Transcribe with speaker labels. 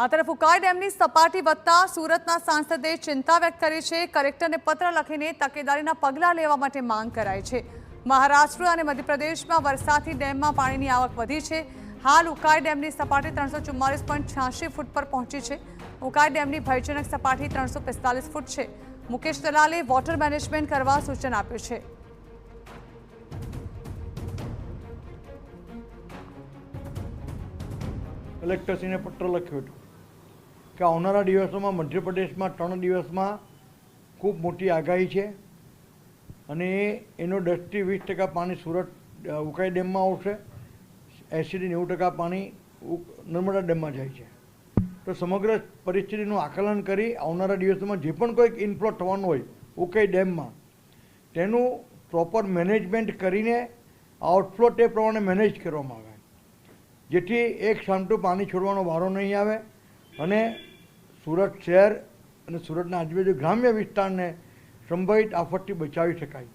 Speaker 1: આ તરફ ઉકાઈ ડેમની સપાટી વધતા સુરતના સાંસદે ચિંતા વ્યક્ત કરી છે। કલેક્ટરને પત્ર લખીને તકેદારીના પગલાં લેવા માટે માંગ કરાઈ છે। મહારાષ્ટ્ર અને મધ્યપ્રદેશમાં વરસાદથી ડેમમાં પાણીની આવક વધી છે। હાલ ઉકાઈ ડેમની સપાટી 344.86 ફૂટ પર પહોંચી છે। ઉકાઈ ડેમની ભયજનક સપાટી 345 ફૂટ છે। મુકેશ દલાલે વોટર મેનેજમેન્ટ કરવા સૂચન આપ્યું છે।
Speaker 2: કલેક્ટરશ્રીને પત્ર લખ્યો હતો કે આવનારા દિવસોમાં મધ્યપ્રદેશમાં 3 દિવસમાં ખૂબ મોટી આગાહી છે અને એનો 10 થી 20% પાણી સુરત ઉકાઈ ડેમમાં આવશે। 80 થી 90% પાણી નર્મદા ડેમમાં જાય છે। તો સમગ્ર પરિસ્થિતિનું આકલન કરી આવનારા દિવસોમાં જે પણ કોઈક ઇનફ્લો થવાનું હોય ઉકાઈ ડેમમાં તેનું પ્રોપર મેનેજમેન્ટ કરીને આઉટફ્લો તે પ્રમાણે મેનેજ કરવામાં આવે, જેથી એક સામટું પાણી છોડવાનો વારો નહીં આવે અને સુરત શહેર અને સુરતના આજુબાજુ ગ્રામ્ય વિસ્તારને સંભવિત આફતથી બચાવી શકાય।